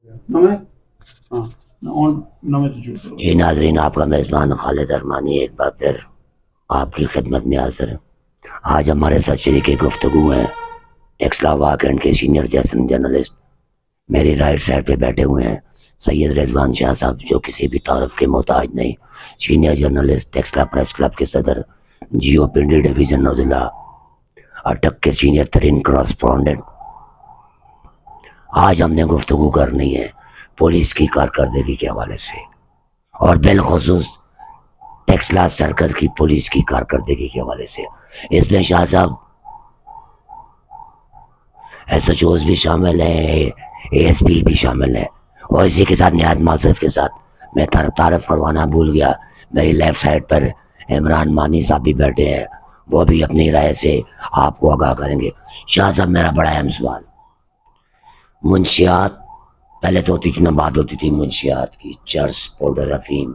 जी नाजरीन, आपका मेज़बान खालिद अरमानी एक बार फिर आपकी खिदमत में हाजिर है। आज हमारे साथ शरीक गुफ्तगू हैं टेक्सला कैंट के सीनियर जर्नलिस्ट, मेरी राइट साइड पे बैठे हुए हैं सैयद रिजवान शाह साहब, जो किसी भी तारफ़ के मोहताज नहीं, senior journalist, Taxila press club के सदर, जियो पिंडी डिवीज़न और ज़िला अटक के सीनियर तरीन करस्पॉन्डेंट। आज हमने गुफ्तगू करनी है पुलिस की कारकर्दगी के हवाले से और बिलखुसूस टेक्सला सर्कल की पुलिस की कारकर्दगी के हवाले से। इसमें शाह साहब SHOs भी शामिल हैं, ASP भी शामिल है, और इसी के साथ निहायत माज़रत के साथ मैं तारफ़ करवाना भूल गया, मेरी लेफ़्ट साइड पर इमरान मानी साहब भी बैठे हैं, वो भी अपनी राय से आपको आगाह करेंगे। शाह साहब, मेरा बड़ा अहम सवाल, मुंशियात पहले तो होती थी ना, बात होती थी मुंशियात की, चर्स, पाउडर, अफीम,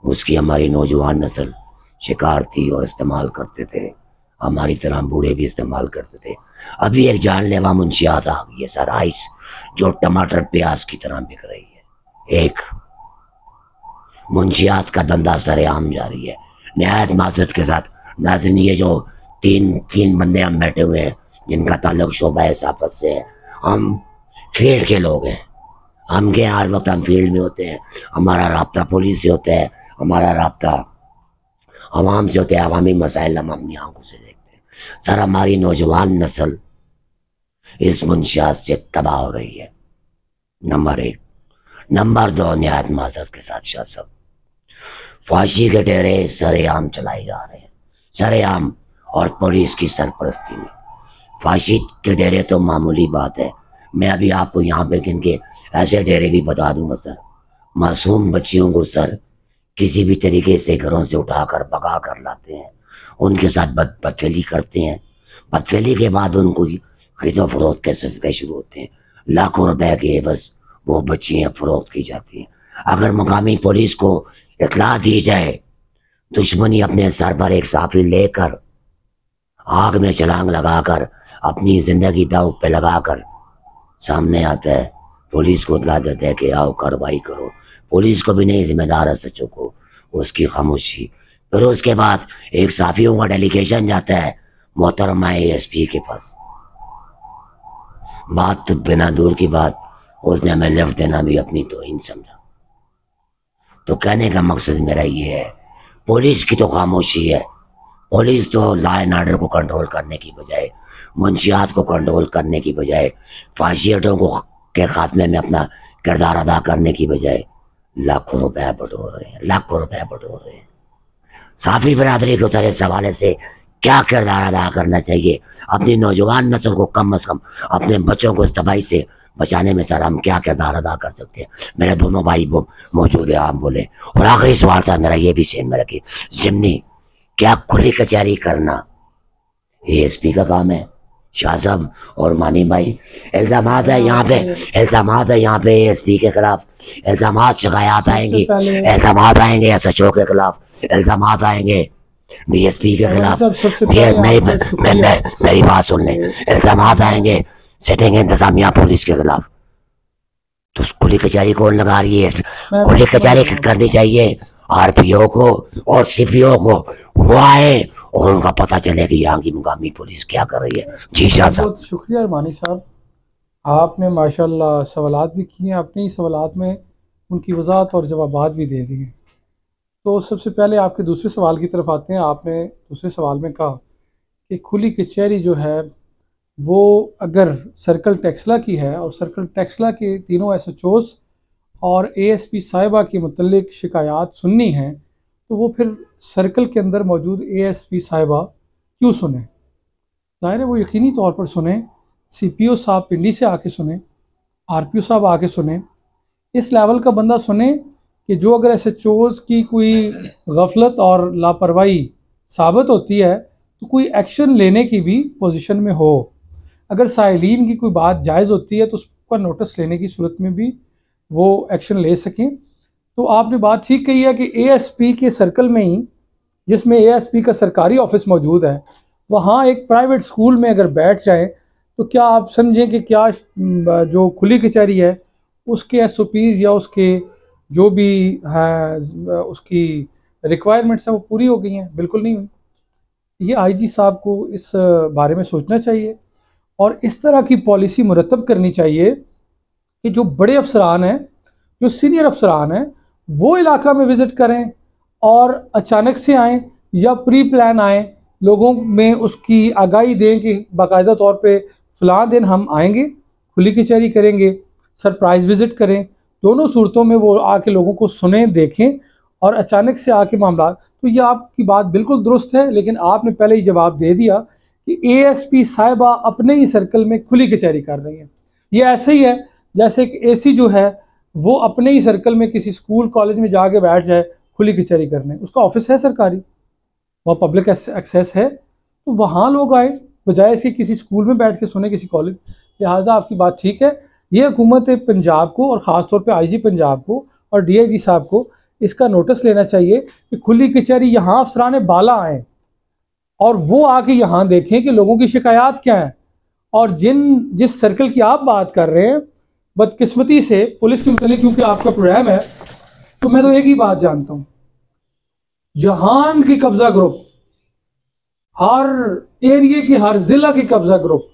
उसकी हमारी नौजवान नस्ल शिकार थी और इस्तेमाल करते थे, हमारी तरह बूढ़े भी इस्तेमाल करते थे। अभी एक जानलेवा मुंशियात आ गई है सर, आइस, जो टमाटर प्याज की तरह बिक रही है। एक मुंशियात का धंधा सरेआम जारी है। निहायत माज़रत के साथ नाज़रीन, ये जो तीन बंदे हम बैठे हुए हैं जिनका ताल्लुक शोबा साफत से है, हम फील्ड के लोग हैं, हम के हर वक्त हम फील्ड में होते हैं, हमारा राब्ता पुलिस से होता है, हमारा राब्ता आवाम से होता है, अवामी मसाइल हम अपनी आंखों से देखते हैं। सर, हमारी नौजवान नस्ल इस मुंशियात से तबाह हो रही है, नंबर 1। नंबर 2, निहायत माज़रत के साथ शाह साहब, फांसी के डेरे सरेआम चलाए जा रहे हैं, सरेआम, और पुलिस की सरपरस्ती में। फांसी के डेरे तो मामूली बात है, मैं अभी आपको यहाँ पे किनके ऐसे डेरे भी बता दूंगा सर। मासूम बच्चियों को सर किसी भी तरीके से घरों से उठाकर भगा कर लाते हैं, उनके साथ बदफेली करते हैं, बदफेली के बाद उनको खरीदो फरोख्त के सिलसिले शुरू होते हैं, लाखों रुपए के बस वो बच्चियाँ फरोख्त की जाती हैं। अगर मकामी पुलिस को इतला दी जाए, दुश्मनी अपने सर पर एक साफी लेकर आग में छलांग लगाकर अपनी जिंदगी दांव पे लगाकर सामने आता है, पुलिस को इतला देता है कि आओ कार्रवाई करो, पुलिस को भी नहीं जिम्मेदार है सचों को उसकी खामोशी। फिर उसके बाद एक साफियों का डेलीगेशन जाता है मोहतरमा ASP के पास, बात तो बिना दूर की बात, उसने हमें लिफ्ट देना भी अपनी तौहीन समझा। तो कहने का मकसद मेरा ये है, पुलिस की तो खामोशी है, पुलिस तो लॉ एंड ऑर्डर को कंट्रोल करने की बजाय, मुंशियात को कंट्रोल करने की बजाय, फाशियतों को के खात्मे में अपना किरदार अदा करने की बजाय लाखों रुपए बटोर रहे हैं, लाखों रुपए बटोर रहे हैं। साफी बरादरी को सर इस हवाले से क्या किरदार अदा करना चाहिए, अपनी नौजवान नस्ल को कम से कम अपने बच्चों को इस तबाही से बचाने में सर हम क्या किरदार अदा कर सकते हैं? मेरे दोनों भाई मौजूद है, आप बोले। और आखिरी सवाल सर मेरा ये भी सेन में रखिए, जिमनी क्या खुली कचहरी करना ASP का काम है? शाह साहब और मानी भाई, इल्जामात है यहाँ पे, इल्जामात है यहाँ पे ASP के खिलाफ, इल्जामात शिकायत आएंगी, इल्जामात आएंगे SHO के खिलाफ, इल्जामात आएंगे DSP के खिलाफ, मेरी बात सुन लें, इल्जामात आएंगे सिटिंग इंतजामिया पुलिस के खिलाफ। तो खुली कचहरी कौन लगा रही है? खुली कचहरी करनी चाहिए RPO को और CPO को, वो आए और उनका पता चले कि यहाँ की मुकामी पुलिस क्या कर रही है। जी शाह साहब। बहुत शुक्रिया मानी साहब, आपने माशाल्लाह सवालात भी किए, अपने ही सवालात में उनकी वजाहत और जवाबात भी दे दिए। तो सबसे पहले आपके दूसरे सवाल की तरफ आते हैं। आपने दूसरे सवाल में कहा कि खुली कचहरी जो है वो अगर सर्कल टेक्सला की है और सर्कल टेक्सला के तीनों SHOs और ASP साहिबा की मुतल्लिक शिकायत सुननी है, तो वो फिर सर्कल के अंदर मौजूद ASP साहिबा क्यों सुने? ज़ाहिर है वो यकीनी तौर पर सुने, CPO साहब पिंडी से आके सुने, RPO साहब आके सुने, इस लेवल का बंदा सुने कि जो अगर SHOs की कोई गफलत और लापरवाही साबित होती है तो कोई एक्शन लेने की भी पोजीशन में हो। अगर साइलीन की कोई बात जायज़ होती है तो उस पर नोटिस लेने की सूरत में भी वो एक्शन ले सकें। तो आपने बात ठीक कही है कि ASP के सर्कल में ही, जिसमें ASP का सरकारी ऑफिस मौजूद है, वहाँ एक प्राइवेट स्कूल में अगर बैठ जाए तो क्या आप समझें कि क्या जो खुली कचहरी है उसके SOPs या उसके जो भी हैं उसकी रिक्वायरमेंट्स हैं वो पूरी हो गई हैं? बिल्कुल नहीं हुई। ये IG साहब को इस बारे में सोचना चाहिए और इस तरह की पॉलिसी मुरतब करनी चाहिए कि जो बड़े अफसरान हैं, जो सीनियर अफसरान हैं, वो इलाका में विज़िट करें और अचानक से आएँ या प्री प्लान आएँ, लोगों में उसकी आगाही दें कि बाकायदा तौर पे फ़लाँ दिन हम आएंगे, खुली कचहरी करेंगे, सरप्राइज़ विज़िट करें। दोनों सूरतों में वो आके लोगों को सुनें, देखें और अचानक से आके मामला। तो ये आपकी बात बिल्कुल दुरुस्त है, लेकिन आपने पहले ही जवाब दे दिया कि ASP साहिबा अपने ही सर्कल में खुली कचहरी कर रही हैं। ये ऐसे ही है जैसे एक AC जो है वो अपने ही सर्कल में किसी स्कूल कॉलेज में जाके बैठ जाए खुली कचहरी करने। उसका ऑफिस है सरकारी, वहाँ पब्लिक एक्सेस है, तो वहाँ लोग आए बजाय इसके किसी स्कूल में बैठ के सुने, किसी कॉलेज। लिहाजा आपकी बात ठीक है। ये हुकूमत पंजाब को और ख़ास तौर पे IG पंजाब को और DIG साहब को इसका नोटिस लेना चाहिए कि खुली कचहरी यहाँ अफसरान बाला आएँ और वो आके यहाँ देखें कि लोगों की शिकायत क्या है। और जिस सर्कल की आप बात कर रहे हैं, बदकिस्मती से पुलिस के मुतालिक क्योंकि आपका प्रोग्राम है, तो मैं तो एक ही बात जानता हूँ, जहान की कब्जा ग्रुप, हर एरिया की, हर जिला की कब्जा ग्रुप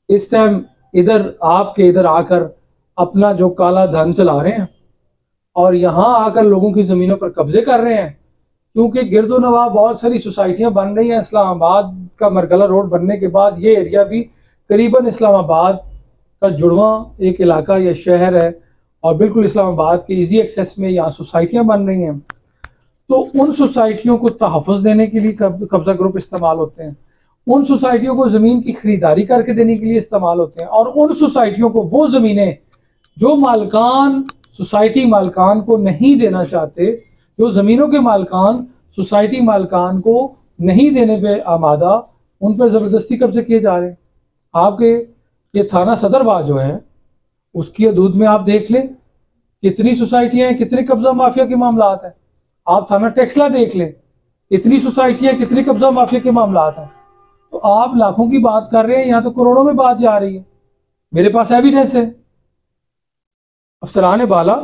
इस टाइम इधर आपके इधर आकर अपना जो काला धन चला रहे हैं और यहाँ आकर लोगों की ज़मीनों पर कब्जे कर रहे हैं। क्योंकि गिरदो नवा बहुत सारी सोसाइटियाँ बन रही हैं। इस्लामाबाद का मरगला रोड बनने के बाद ये एरिया भी करीबन इस्लामाबाद का जुड़वा एक इलाका या शहर है और बिल्कुल इस्लामाबाद के इजी एक्सेस में यहाँ सोसाइटियाँ बन रही हैं। तो उन सोसाइटियों को तहफ़्फ़ुज़ देने के लिए कब्ज़ा ग्रुप इस्तेमाल होते हैं, उन सोसाइटियों को ज़मीन की ख़रीदारी करके देने के लिए इस्तेमाल होते हैं और उन सोसाइटियों को वो ज़मीनें जो मालकान सोसाइटी मालकान को नहीं देना चाहते, जो ज़मीनों के मालकान सोसाइटी मालकान को नहीं देने पे आमादा, उन पर ज़बरदस्ती कब्जे किए जा रहे हैं। आपके ये थाना सदरबाद जो है उसकी हदूद में आप देख लें कितनी सोसाइटियाँ हैं, कितने कब्जा माफिया के मामला हैं। आप थाना टेक्सला देख लें, कितनी सोसाइटियाँ, कितनी कब्जा माफिया के मामला हैं। तो आप लाखों की बात कर रहे हैं, यहाँ तो करोड़ों में बात जा रही है। मेरे पास एविडेंस है। अफसरान बाला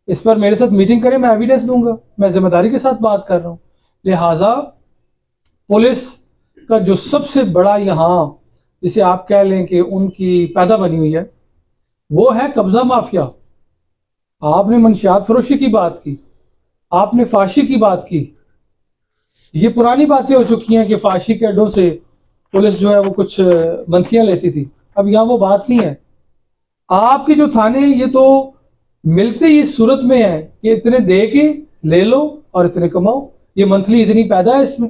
इस पर मेरे साथ मीटिंग करें, मैं एविडेंस दूंगा। मैं जिम्मेदारी के साथ बात कर रहा हूँ। लिहाजा पुलिस का जो सबसे बड़ा यहाँ जिसे आप कह लें कि उनकी पैदा बनी हुई है वो है कब्जा माफिया। आपने मंशियात फरोशी की बात की, आपने फाशी की बात की। ये पुरानी बातें हो चुकी हैं कि फाशी के अड्डों से पुलिस जो है वो कुछ मंथलियाँ लेती थी। अब यहाँ वो बात नहीं है। आपके जो थाने ये तो मिलते ही इस सूरत में है कि इतने दे के ले लो और इतने कमाओ, ये मंथली इतनी पैदा है इसमें।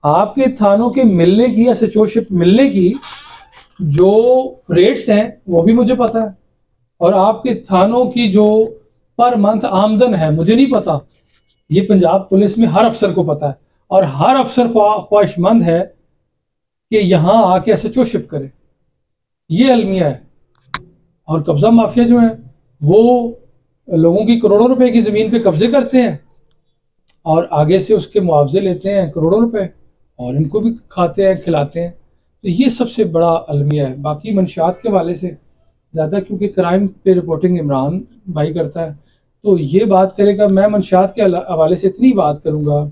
आपके थानों के मिलने की या सचोरशिप मिलने की जो रेट्स हैं वो भी मुझे पता है, और आपके थानों की जो पर मंथ आमदन है मुझे नहीं पता, ये पंजाब पुलिस में हर अफसर को पता है। और हर अफसर ख्वाहिशमंद है कि यहाँ आके सचोरशिप करे, ये अलमिया है। और कब्जा माफिया जो है वो लोगों की करोड़ों रुपए की ज़मीन पे कब्जे करते हैं और आगे से उसके मुआवजे लेते हैं करोड़ों रुपए और इनको भी खाते हैं, खिलाते हैं। तो ये सबसे बड़ा अलमिया है। बाकी मंशियात के हवाले से ज़्यादा, क्योंकि क्राइम पे रिपोर्टिंग इमरान भाई करता है तो ये बात करेगा। मैं मंशियात के हवाले से इतनी बात करूँगा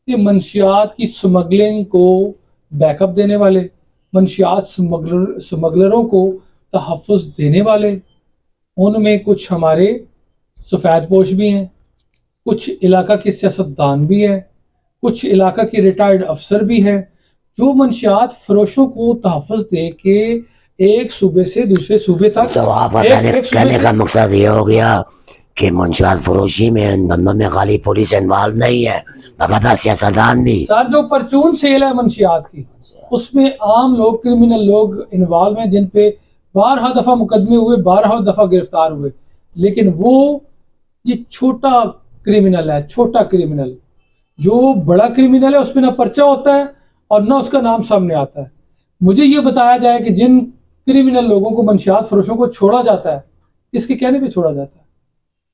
कि मंशियात की स्मगलिंग को बैकअप देने वाले, मंशियात स्मगलरों को तहफ़्फ़ुज़ देने वाले, उनमें कुछ हमारे सफ़ेद पोश भी हैं, कुछ इलाका के सियासतदान भी हैं, कुछ इलाका के रिटायर्ड अफसर भी हैं जो मंशियात फरोशों को तहफ़्फ़ुज़ दे के एक सूबे से दूसरे सूबे तक। तो आप कहने का मकसद ये हो गया कि मंशियात फरोशी में इन धंधों में खाली पुलिस इन्वॉल्व नहीं है, बाकायदा सियासतदान भी। सर जो परचून सेल है मंशियात की, उसमें आम लोग, क्रिमिनल लोग इन्वॉल्व हैं जिन पे 12 दफ़ा मुकदमे हुए, 12 दफ़ा गिरफ्तार हुए। लेकिन वो ये छोटा क्रिमिनल है, छोटा क्रिमिनल। जो बड़ा क्रिमिनल है उसमें ना पर्चा होता है और ना उसका नाम सामने आता है। मुझे ये बताया जाए कि जिन क्रिमिनल लोगों को, मंशियात फरोशों को छोड़ा जाता है, किसके कहने पे छोड़ा जाता है?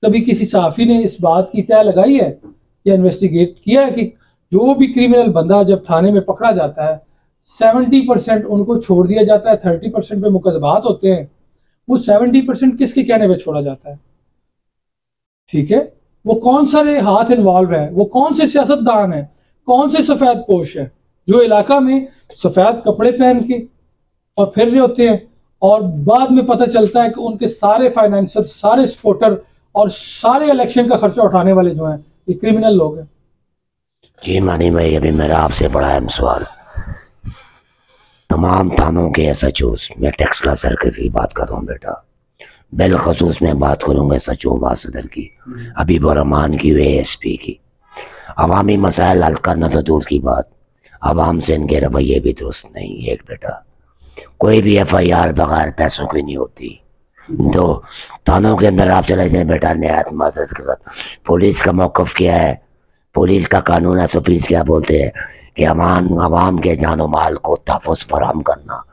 कभी किसी सहाफ़ी ने इस बात की तय लगाई है या इन्वेस्टिगेट किया है कि जो भी क्रिमिनल बंदा जब थाने में पकड़ा जाता है 70% उनको छोड़ दिया जाता है, 30% पे मुकदमात होते हैं, वो 70% किसके कहने पे छोड़ा जाता है? ठीक है, वो कौन सारे हाथ इन्वॉल्व है, वो कौन से सियासतदान है, कौन से सफेद पोश है जो इलाका में सफेद कपड़े पहन के और फिर रहे होते हैं, और बाद में पता चलता है कि उनके सारे फाइनेंसर, सारे सपोर्टर और सारे इलेक्शन का खर्चा उठाने वाले जो हैं ये क्रिमिनल लोग हैं। जी मानी भाई, अभी मेरा आपसे बड़ा अहम सवाल, तमाम थानों के SHOs, मैं टेक्सला सर्कल की बात कर रहा हूँ बेटा, बिलखसूस मैं बात करूँगा SHO वासदर की, हबीबुर्रहमान की, ASP की। अवामी मसाइल हल करना तो दूर की बात, आवाम से इनके रवैये भी दुरुस्त नहीं। एक बेटा, कोई भी FIR बगैर पैसों की नहीं होती। तो थानों के अंदर आप चले जाए बेटा, नहायत माजरत के साथ, पुलिस का मौक़िफ़ क्या है, पुलिस का कानून है, पुलिस क्या बोलते हैं कि अवाम के जानो माल को तहफ़्फ़ुज़ फराहम करना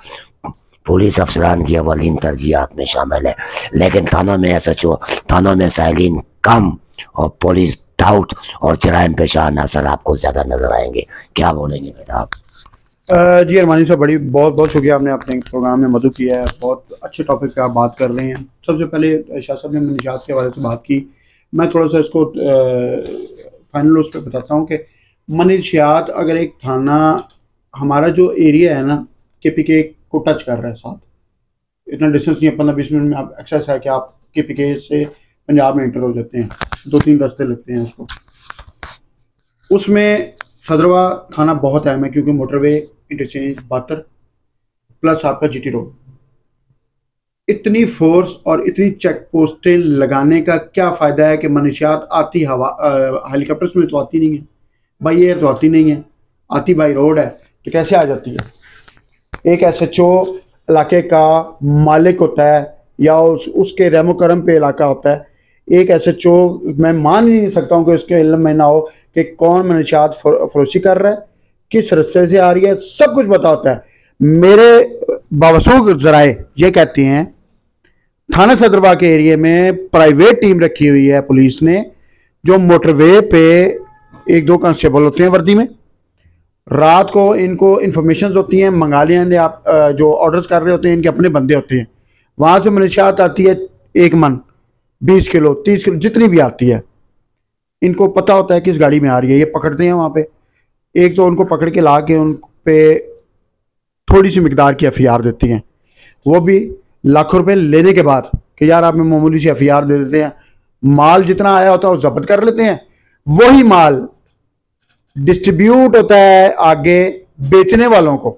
पुलिस अफसरान की अवलीन तरजीहात में शामिल है। लेकिन थानों में SHO, थानों में साइलिन कम और पुलिस डाउट और जराइम पेशा अनासर आपको ज़्यादा नज़र आएंगे। क्या बोलेंगे बेटा आप? जी अरमानी साहब, बहुत बहुत शुक्रिया, आपने अपने प्रोग्राम में मदद किया है, बहुत अच्छे टॉपिक पे आप बात कर रहे हैं। सबसे पहले शाह साहब ने मनशियात के हवाले से बात की, मैं थोड़ा सा इसको फाइनल उस पर बताता हूँ कि मनशियात, अगर एक थाना, हमारा जो एरिया है ना KPK को टच कर रहा है, साथ इतना डिस्टेंस नहीं है, 15-20 मिनट में आप एक्सेस है कि आप KPK से पंजाब में एंटर हो जाते हैं, 2-3 रास्ते लगते हैं उसको। उसमें सदरवा थाना बहुत अहम है क्योंकि मोटरवे इंटरचेंज 72 प्लस आपका GT रोड, इतनी फोर्स और इतनी चेक पोस्टें लगाने का क्या फ़ायदा है कि मनशियात आती हेलीकॉप्टर्स में तो आती नहीं है, बाई एयर तो आती नहीं है, आती बाई रोड है, तो कैसे आ जाती है? एक SHO इलाके का मालिक होता है या उसके रेमो करम पे इलाका होता है। एक SHO, मैं मान ही नहीं सकता हूँ कि उसके इल्म में ना हो कि कौन मनशियात फरोशी कर रहा है, किस रस्ते से आ रही है, सब कुछ पता होता है। मेरे बावसूख ज़राए ये कहते हैं थाना सदरवा के एरिया में प्राइवेट टीम रखी हुई है पुलिस ने, जो मोटरवे पे 1-2 कांस्टेबल होते हैं वर्दी में, रात को इनको इन्फॉर्मेशन होती हैं, मंगा लें आप, जो ऑर्डर्स कर रहे होते हैं इनके अपने बंदे होते हैं, वहाँ से मनशियात आती है 1 मन, 20 किलो, 30 किलो, जितनी भी आती है, इनको पता होता है किस गाड़ी में आ रही है, ये पकड़ते हैं वहाँ पे। एक तो उनको पकड़ के ला के उन पे थोड़ी सी मिकदार की FIR देती हैं, वो भी लाखों रुपए लेने के बाद कि यार आप में मामूली सी FIR दे देते हैं, माल जितना आया होता है वो जब्त कर लेते हैं, वही माल डिस्ट्रीब्यूट होता है आगे बेचने वालों को,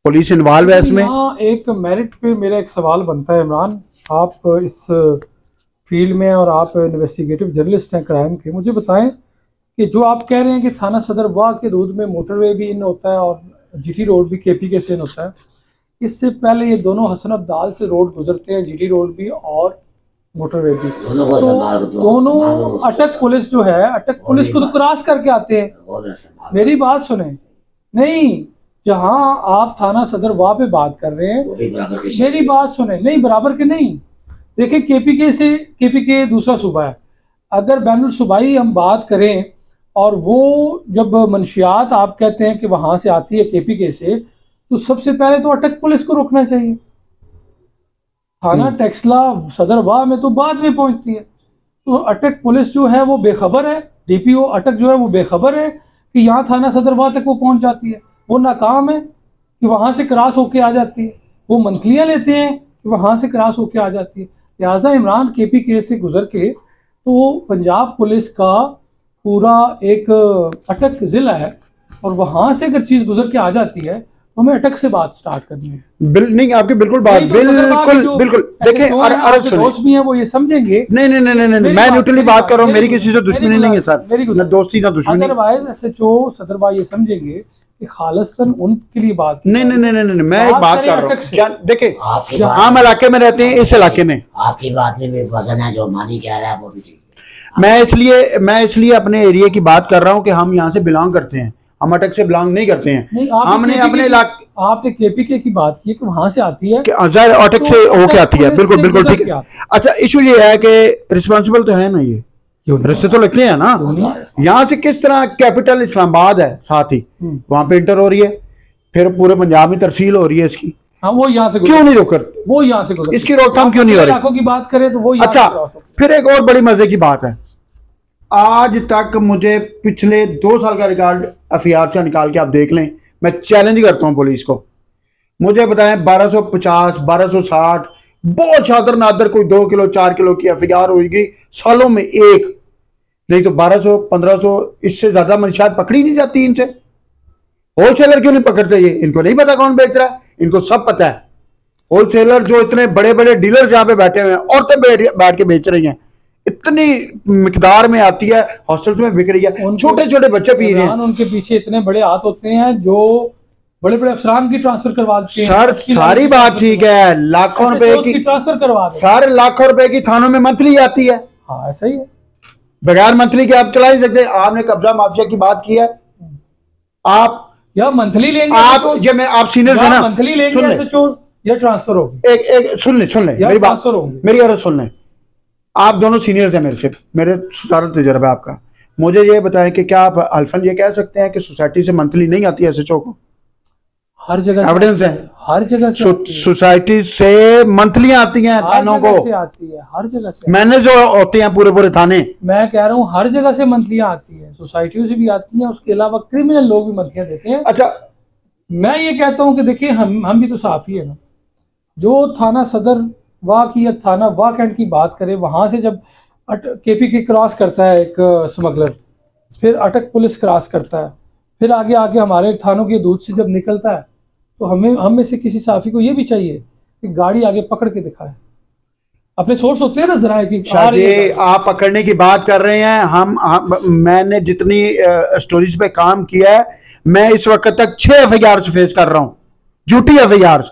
पुलिस इन्वॉल्व है इसमें। यहाँ एक मेरिट पे मेरा एक सवाल बनता है इमरान, आप इस फील्ड में और आप इन्वेस्टिगेटिव जर्नलिस्ट हैं क्राइम के, मुझे बताएं कि जो आप कह रहे हैं कि थाना सदर वाह के दूध में मोटरवे भी इन होता है और GT रोड भी KPK से इन होता है, इससे पहले ये दोनों हसन अब्दाल से रोड गुजरते हैं, GT रोड भी और मोटरवे भी, तो दोनों अटक पुलिस जो है, अटक पुलिस को तो क्रॉस करके आते हैं। मेरी बात सुने, नहीं, जहां आप थाना सदर वाह पे बात कर रहे हैं, मेरी बात सुने, नहीं बराबर के नहीं, देखिए KPK से, KPK दूसरा सूबा है, अगर बैनुल सूबाई हम बात करें और वो जब मनशियात आप कहते हैं कि वहां से आती है KPK से, तो सबसे पहले तो अटक पुलिस को रोकना चाहिए। थाना टेक्सला सदर वाह में तो बाद में पहुंचती है, तो अटक पुलिस जो है वो बेखबर है, DPO अटक जो है वो बेखबर है कि यहाँ थाना सदर वाह तक वो पहुंच जाती है, वो नाकाम है कि वहाँ से क्रॉस होके आ जाती है, वो मंथलियाँ लेते हैं कि वहाँ से क्रॉस होके आ जाती है। लिहाजा इमरान KPK से गुजर के तो पंजाब पुलिस का पूरा एक अटक ज़िला है, और वहाँ से अगर चीज़ गुजर के आ जाती है तो हमें अटक से बात स्टार्ट करनी है। नहीं, आपकी बिल्कुल बात, बिल्कुल देखिए, दोस्त भी हैं वो ये समझेंगे, नहीं, मैं न्यूट्रली बात कर रहा हूँ, मेरी किसी से दुश्मनी नहीं है सर, ना दोस्ती ना दुश्मनी। अदरवाइज SHO सदरवा ये समझेंगे कि खालिस्तन उनके लिए बात, नहीं, मैं एक बात कर रहा हूँ, देखिए आम इलाके में रहते हैं, इस इलाके में आपकी बात में भी वजन है, जो मानी कह रहा है वो भी। मैं इसलिए अपने एरिया की बात कर रहा हूँ कि हम यहाँ से बिलोंग करते हैं, हम अटक से बिलोंग नहीं करते हैं। हमने अपने इलाके, आपने KPK की बात की कि वहां से आती है, अटक से होके आती है, बिल्कुल ठीक है। अच्छा, इशू ये है कि रिस्पॉन्सिबल तो है ना, ये रस्ते तो लगते हैं ना, यहाँ से किस तरह कैपिटल इस्लामाबाद है साथ ही, वहां पे इंटर हो रही है, फिर पूरे पंजाब में तरसील हो रही है इसकी, हाँ वो यहाँ से क्यों नहीं रोक? वो यहाँ से गुजर, इसकी रोकथाम क्यों नहीं हो रही? इलाकों की बात करें तो वो अच्छा, फिर एक और बड़ी मजे की बात है, आज तक मुझे पिछले 2 साल का रिकॉर्ड एफआईआर से निकाल के आप देख लें, मैं चैलेंज करता हूं पुलिस को, मुझे बताएं 1250, 1260, बहुत शादर नादर कोई 2 किलो 4 किलो की एफआईआर होगी सालों में एक, नहीं तो 1200 1500 इससे ज्यादा मंशियात पकड़ी नहीं जाती इनसे। होलसेलर क्यों नहीं पकड़ते? ये इनको नहीं पता कौन बेच रहा है, इनको सब पता है। होलसेलर जो इतने बड़े बड़े डीलर जहां पे बैठे हुए हैं, औरतें बैठ के बेच रही हैं, इतनी मिकदार में आती है, हॉस्टल्स में बिक रही है, छोटे छोटे बच्चे पी रहे हैं। उनके पीछे इतने बड़े हाथ होते हैं जो बड़े बड़े अफसरान की ट्रांसफर करवाते हैं। सर सारी बात ठीक है, लाखों रुपए की ट्रांसफर करवा, सारे लाखों रुपए की थानों में मंथली आती है। हाँ ऐसा ही है, बगैर मंथली के आप चला नहीं सकते। आपने कब्जा माफिया की बात की है, आप या मंथली लेंगे आप ये मैं आप सीनियर थे ना, मंथली लेंगे या ट्रांसफर होगी। एक सुन ले मेरी बात, मेरी अर्ज सुन ले। आप दोनों सीनियर्स हैं मेरे से, मेरे सारा तजुर्बा है आपका। मुझे ये बताएं कि क्या आप अल्फन ये कह सकते हैं कि सोसाइटी से मंथली नहीं आती है एसएचओ को? हर जगह एविडेंस है, हर जगह से सोसाइटी से मंथली आती हैं थानों को, आती है हर जगह से, मैनेज होते हैं पूरे थाने। मैं कह रहा हूँ हर जगह से मंथलियां आती है, सोसाइटियों से भी आती हैं, उसके अलावा क्रिमिनल लोग भी मंथलियां देते हैं। अच्छा, मैं ये कहता हूँ कि देखिए हम भी तो साफ ही है ना, जो थाना सदर वाह की या थाना वाह कैंट की बात करें, वहां से जब केपी क्रॉस करता है एक स्मगलर, फिर अटक पुलिस क्रॉस करता है, फिर आगे आगे हमारे थानों के दूध से जब निकलता है, तो हम में से किसी साफी को ये भी चाहिए कि गाड़ी आगे पकड़ के दिखाए। अपने सोर्स होते हैं ना जरा की आप पकड़ने की बात कर रहे हैं, मैंने जितनी स्टोरीज पे काम किया है, मैं इस वक्त तक 6 एफआईआर फेस कर रहा हूं, झूठी एफआईआर।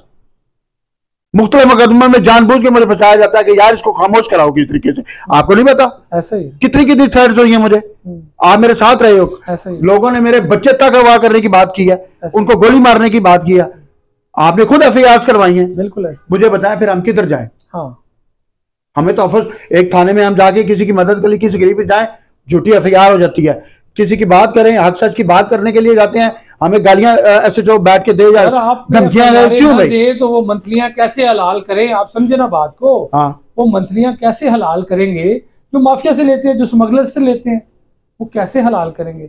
मुख्तलिफ मुकदमे में जानबूझ के मुझे फंसाया जाता है कि यार इसको खामोश कराओ किस तरीके से। आपको नहीं पता ऐसा ही कितनी थ्रेट्स हुई है मुझे, आप मेरे साथ रहे हो, ऐसा ही लोगों ने मेरे बच्चे तक अगवा करने की बात की है, उनको गोली मारने की बात की है, आपने खुद एफआईआर करवाई है। बिल्कुल ऐसा। मुझे बताएं फिर हम किधर जाएं? हाँ, हमें तो ऑफिस एक थाने में हम जाके किसी की मदद के लिए किसी गरीब पे जाएं, झूठी एफआईआर हो जाती है। किसी की बात करें, हक सच की बात करने के लिए जाते हैं, हमें गालियां ऐसे जो बैठ के दे जाए, धमकियां क्यों भाई? तो वो मंथलियां कैसे हलाल करें? आप समझे ना बात को। हाँ, वो मंथलियां कैसे हलाल करेंगे? जो माफिया से लेते हैं, जो स्मगलर्स से लेते हैं, वो कैसे हलाल करेंगे?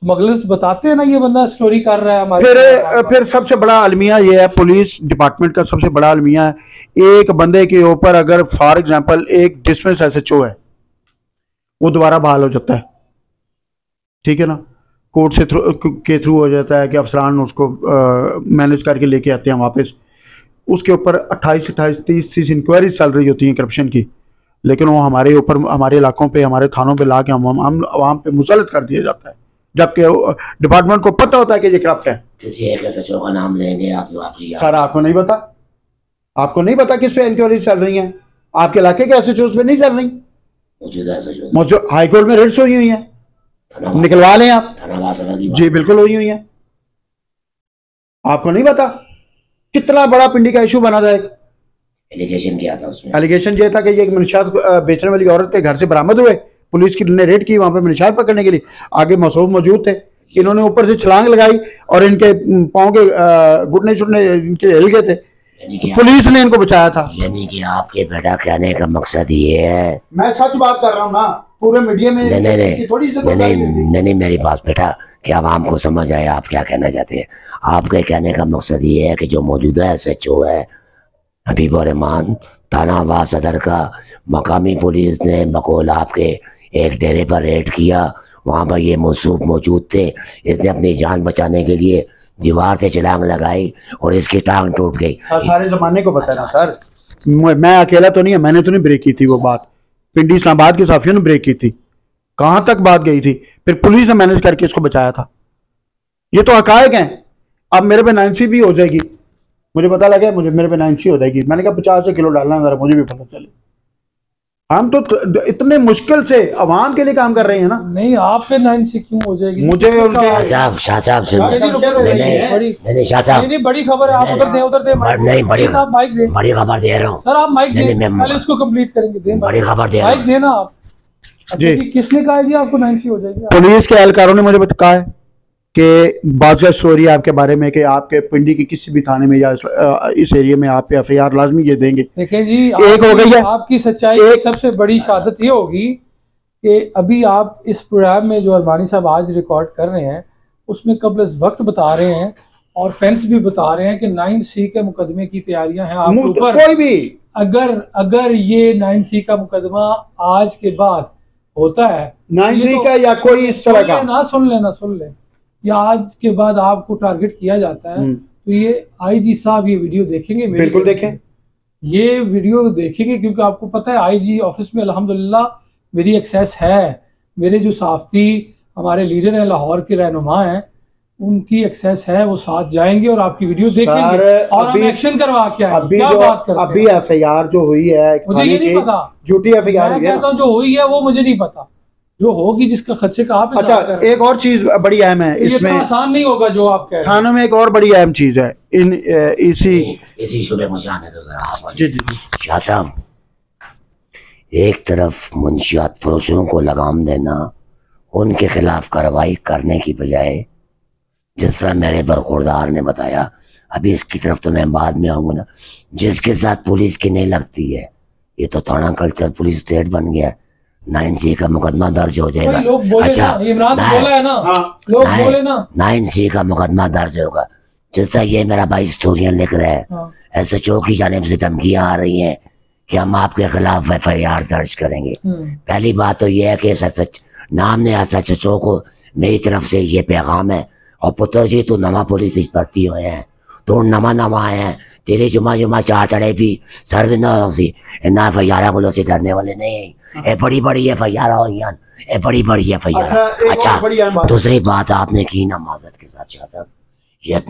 स्मगलर्स बताते हैं ना ये बंदा स्टोरी कर रहा है हमारे। फिर सबसे बड़ा अलमिया ये है, पुलिस डिपार्टमेंट का सबसे बड़ा अलमिया है, एक बंदे के ऊपर अगर फॉर एग्जांपल एक डिसमिस एसएचओ है, वो दोबारा बहाल हो जाता है, ठीक है ना, कोर्ट से के थ्रू हो जाता है कि अफसरान उसको मैनेज करके लेके आते हैं वापस। उसके ऊपर 28 30 इंक्वायरीज चल रही होती हैं करप्शन की, लेकिन वो हमारे ऊपर, हमारे इलाकों पे, हमारे थानों पे ला के हम आवाम पे मुसलत कर दिया जाता है, जबकि डिपार्टमेंट को पता होता है कि ये करप्ट है। किसी एक एसएचओ का नाम लेंगे आप? सर आपको नहीं पता? आपको नहीं पता किस पे इंक्वायरीज चल रही हैं? आपके इलाके के एसएचओ पे नहीं चल रही? मौजूद हाई कोर्ट में रेड्स हुई है, निकलवा लें आप। जी बिल्कुल हुई है। आपको नहीं पता कितना बड़ा पिंडी का इशू बना था? एक एलिगेशन किया था उसमें, एलिगेशन ये था कि ये मंशियात बेचने वाली औरत के घर से बरामद हुए, पुलिस की ने रेड की वहां पे मंशियात पकड़ने के लिए, आगे मसरूफ मौजूद थे, इन्होंने ऊपर से छलांग लगाई और इनके पाँव के घुटने छुटने इनके हिल गए थे, पुलिस ने इनको बचाया था। यानी कि आपके बेटा कहने का मकसद ये है, मैं सच बात कर रहा हूँ ना, पूरे मीडिया में नहीं मेरी बात बेटा कि आवाम को समझ आए आप क्या कहना चाहते हैं। आपके कहने का मकसद ये है कि जो मौजूदा एसएचओ है हबीबुर रहमान, थाना वाह सदर का, मकामी पुलिस ने बकौल आपके एक डेरे पर रेड किया, वहाँ पर ये मौसूफ मौजूद थे, इसने अपनी जान बचाने के लिए दीवार से छलांग लगाई और इसकी टांग टूट गई। सारे जमाने को पता है ना सर, मैं अकेला तो नहीं है, मैंने तो नहीं ब्रेक की थी वो बात, पिंडी इस्लामाबाद के साफियों ने ब्रेक की थी, कहां तक बात गई थी, फिर पुलिस ने मैनेज करके इसको बचाया था। ये तो हकायक हैं। अब मेरे पे 9C भी हो जाएगी, मुझे पता लगा मेरे पे 9C हो जाएगी, मैंने कहा 50 किलो डालना जरा मुझे भी पता चले। हम तो इतने मुश्किल से अवाम के लिए काम कर रहे हैं ना। नहीं आप पे 9C क्यों हो जाएगी? मुझे उनके शाह साहब सुन, शाह साहब बड़ी खबर है, आप उधर दे नहीं, बड़ी खबर दे रहा हूँ सर, आप माइक दें, पहले इसको कंप्लीट करेंगे, बड़ी खबर दे माइक देना आप। जी किसने कहा जी आपको 9C हो जाएगी? पुलिस के एहलकारों ने मुझे कहा है कि बाज़ स्टोरी आपके बारे में कि आपके पिंडी की किसी भी थाने में या इस एरिया में आप FIR लाजमी ये देंगे। देखें जी, एक हो गई है आपकी सच्चाई की सबसे बड़ी शहादत ये होगी कि अभी आप इस प्रोग्राम में जो अरमानी साहब आज रिकॉर्ड कर रहे हैं उसमें कब्ल वक्त बता रहे हैं और फेंस भी बता रहे हैं कि 9C के मुकदमे की तैयारियां हैं आपके ऊपर। कोई भी अगर ये 9C का मुकदमा आज के बाद होता है, 9C का या कोई इस तरह का, सुन ले, या आज के बाद आपको टारगेट किया जाता है तो ये IG साहब ये वीडियो देखेंगे, बिल्कुल देखें, ये वीडियो देखेंगे, क्योंकि आपको पता है IG ऑफिस में अल्हम्दुलिल्लाह मेरी एक्सेस है। मेरे जो साफ्ती हमारे लीडर हैं, लाहौर के रहनुमा हैं, उनकी एक्सेस है, वो साथ जाएंगे और आपकी वीडियो देखेंगे और हम एक्शन करवा के आएंगे। क्या बात करते हैं? अभी FIR जो हुई है मुझे ये नहीं पता, झूठी FIR मैं कहता हूँ जो हुई है वो मुझे नहीं पता, जो होगी जिसका खदशे का आप। अच्छा, एक और चीज बड़ी अहम है इसमें, आसान नहीं होगा जो आप कह रहे हैं। थानों में एक और बड़ी अहम चीज है इसी शुबे मुझे आने दो जरा। जी शाह साहब, एक तरफ मुंशियात फरोशों को लगाम देना, उनके खिलाफ कार्रवाई करने की बजाय जिस तरह मेरे बरखुरदार ने बताया, अभी इसकी तरफ तो मैं बाद में आऊंगा ना, जिसके साथ पुलिस की नहीं लगती है, ये तो थाना कल्चर पुलिस स्टेट बन गया, 9C का मुकदमा दर्ज हो जाएगा। अच्छा, इमरान बोला है ना, लोग बोले ना 9C का मुकदमा दर्ज होगा। जैसा ये मेरा भाई स्टोरियां लिख रहा है, SHO की जानिब से धमकियां आ रही हैं कि हम आपके खिलाफ FIR दर्ज करेंगे। पहली बात तो ये है कि नाम ने SHO को मेरी तरफ से ये पैगाम है, और पुत्र जी तू नवा पुलिस भर्ती हुए हैं, तू नवा आए हैं, तेरे जुमा चार चढ़े भी सर्व सी ना FIR को से डरने वाले नहीं, ये बड़ी FIR हुई हैं, ये बड़ी FIR। अच्छा, दूसरी बात आपने की ना माजरत के साथ शाह साहब, ये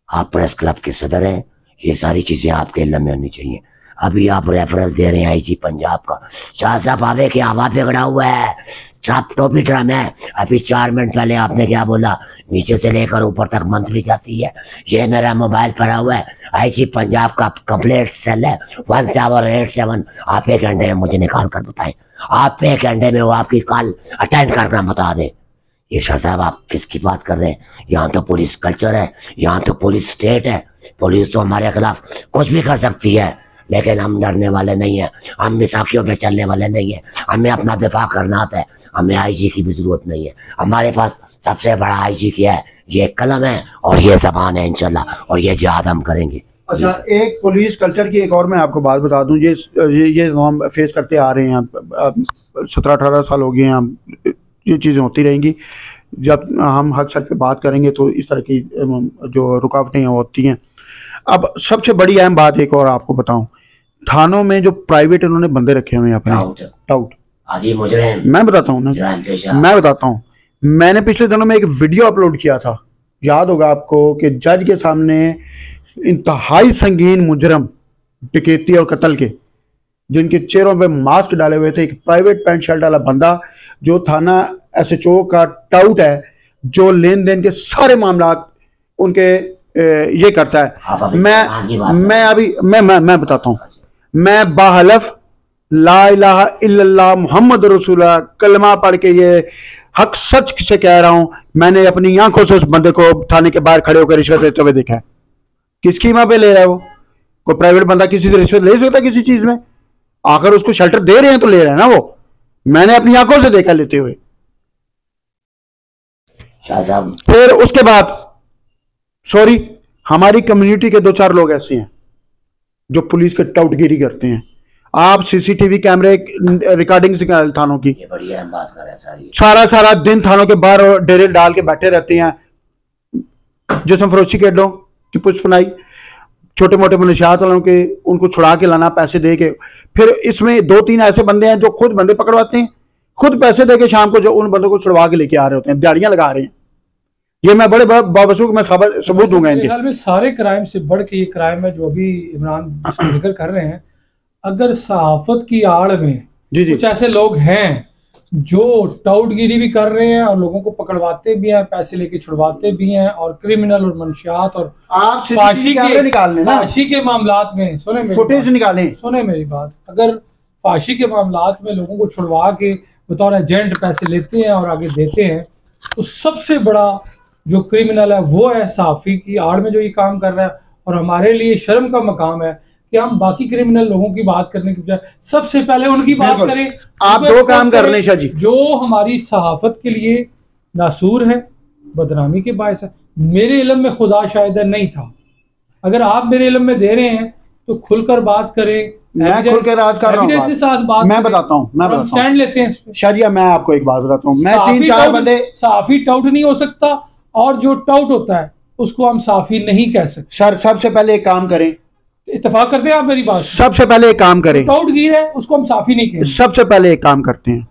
आप प्रेस क्लब के सदर हैं, ये सारी चीजें आपके इल्म में होनी चाहिए। अभी आप रेफरेंस दे रहे हैं IG पंजाब का, शाह साहब आवे के हवा पे खड़ा हुआ है, साहब टोपी ड्रम है। अभी 4 मिनट पहले आपने क्या बोला, नीचे से लेकर ऊपर तक मंथली जाती है। ये मेरा मोबाइल पड़ा हुआ है, IG पंजाब का कंप्लेंट सेल है 1787। आप 1 घंटे में मुझे निकाल कर बताएं, आप 1 घंटे में वो आपकी कॉल अटेंड करना बता दें। ये शाह साहब आप किसकी बात कर रहे हैं? यहाँ तो पुलिस कल्चर है, यहाँ तो पुलिस स्टेट है, पुलिस तो हमारे खिलाफ कुछ भी कर सकती है, लेकिन हम डरने वाले नहीं हैं, हम मिसाकियों पे चलने वाले नहीं हैं, हमें अपना दिफा करना आता है, हमें IG की भी जरूरत नहीं है। हमारे पास सबसे बड़ा IG क्या है? ये कलम है और ये जबान है इंशाल्लाह, और ये जिहाद हम करेंगे। अच्छा, एक पुलिस कल्चर की एक और मैं आपको बात बता दूं, ये हम फेस करते आ रहे हैं, 17-18 साल हो गए हैं, ये चीज़ें होती रहेंगी। जब हम हक सच पे बात करेंगे तो इस तरह की जो रुकावटें होती हैं। अब सबसे बड़ी अहम बात एक और आपको बताऊं, थानों में जो प्राइवेट इन्होंने बंदे रखे हुए हैं अपने टाउट, मैं बताता हूँ मैंने पिछले दिनों में एक वीडियो अपलोड किया था, याद होगा आपको, कि जज के सामने इंतहाई संगीन मुजरम डकैती और कत्ल के, जिनके चेहरों पे मास्क डाले हुए थे, एक प्राइवेट पैंट शर्ट वाला बंदा जो थाना SHO का टाउट है, जो लेन देन के सारे मामला उनके ये करता है। मैं बताता हूँ, मैं बाहलफ ला इलाहा इल्लल्लाह मुहम्मद रसूलुल्लाह कलमा पढ़ के ये हक सच से कह रहा हूं, मैंने अपनी आंखों से उस बंदे को थाने के बाहर खड़े होकर रिश्वत लेते हुए देखा है। किस कीमा पे ले रहा है वो? कोई प्राइवेट बंदा किसी से रिश्वत ले सकता है किसी चीज में? आखिर उसको शेल्टर दे रहे हैं तो ले रहे हैं ना वो, मैंने अपनी आंखों से देखा लेते हुए। फिर उसके बाद सॉरी, हमारी कम्युनिटी के 2-4 लोग ऐसे हैं जो पुलिस के टाउटगिरी करते हैं। आप CCTV कैमरे रिकॉर्डिंग से थानों की, ये बड़ी अहम बात कर रहे हैं, सारा दिन थानों के बाहर डेरे डाल के बैठे रहते हैं, जिसम फरोशी के अड्डों की पुष्पनाई, छोटे मोटे मनशियात वालों के, उनको छुड़ा के लाना पैसे दे के। फिर इसमें 2-3 ऐसे बंदे हैं जो खुद बंदे पकड़वाते हैं, खुद पैसे दे के शाम को जो उन बंदों को छुड़वा के लेके आ रहे होते हैं, दिहाड़ियां लगा रहे हैं। ये मैं बड़े बावसूख मैं सबूत दूंगा इनके। ख्याल में सारे क्राइम से बढ़ के ये क्राइम है जो अभी इमरान जिसका जिक्र कर रहे हैं। अगर सहाफत की आड़ में कुछ ऐसे लोग हैं जो टाउटगिरी भी कर रहे हैं और लोगों को पकड़वाते भी हैं, पैसे लेके छुड़वाते भी हैं, और क्रिमिनल और मंशियात और फांसी के मामलात में सुने मेरी बात, अगर फांसी के मामलात में लोगों को छुड़वा के बतौर एजेंट पैसे लेते हैं और आगे देते हैं, तो सबसे बड़ा जो क्रिमिनल है वो है सहाफ़ी की आड़ में जो ये काम कर रहा है, और हमारे लिए शर्म का मकाम है कि हम बाकी क्रिमिनल लोगों की बात करने की बजाय सबसे पहले उनकी बात करें। आप दो काम कर लें शाह जी, जो हमारी सहाफत के लिए नासूर है, बदनामी के बायस है। मेरे इल्म में खुदा शायद नहीं था, अगर आप मेरे इल्म में दे रहे हैं तो खुलकर बात करें। मैं खुल के राज कर रहा हूँ, के साथ बात मैं बताता हूँ, स्टैंड लेते हैं। शाजिया मैं आपको एक बात बताता हूँ, मैं 3-4 बंदे, साफी टाउट नहीं हो सकता, और जो टाउट होता है उसको हम साफी नहीं कह सकते। सर सबसे पहले एक काम करें, इत्तेफाक करते हैं आप मेरी बात? सबसे पहले एक काम करें, टाउट गिर है उसको हम साफी नहीं कहेंगे। सबसे पहले एक काम करते हैं,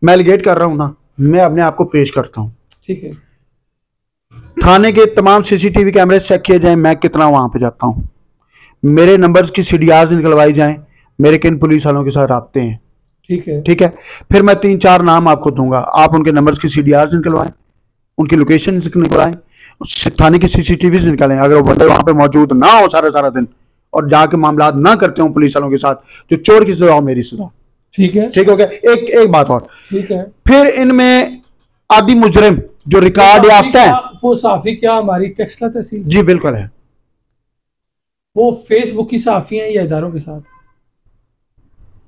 मैं एलिगेट कर रहा हूँ ना, मैं अपने आप को पेश करता हूँ, ठीक है। थाने के तमाम सीसीटीवी कैमरे चेक किए जाएं, मैं कितना वहां पे जाता हूँ, मेरे नंबर्स की सीडीआर्स निकलवाई जाएं, मेरे किन पुलिस वालों के साथ रबते हैं, ठीक है, ठीक है। फिर मैं 3-4 नाम आपको दूंगा, आप उनके नंबर्स की सीडीआर्स निकलवाएं, उनकी लोकेशन निकलवाएं, थाने की सीसीटीवी निकालें। अगर वो बंदे वहां पे मौजूद ना हो सारा दिन और जाके मामला ना करते हो पुलिस वालों के साथ, जो चोर की सजा हो मेरी सजा, ठीक है, ठीक हो गया। एक बात और, ठीक है। फिर इनमें आदि मुजरिम जो रिकॉर्ड याफ्ता है, वो साफी क्या हमारी टेक्सला तहसील? जी बिल्कुल है। वो फेसबुक की साफी हैं या इदारों के साथ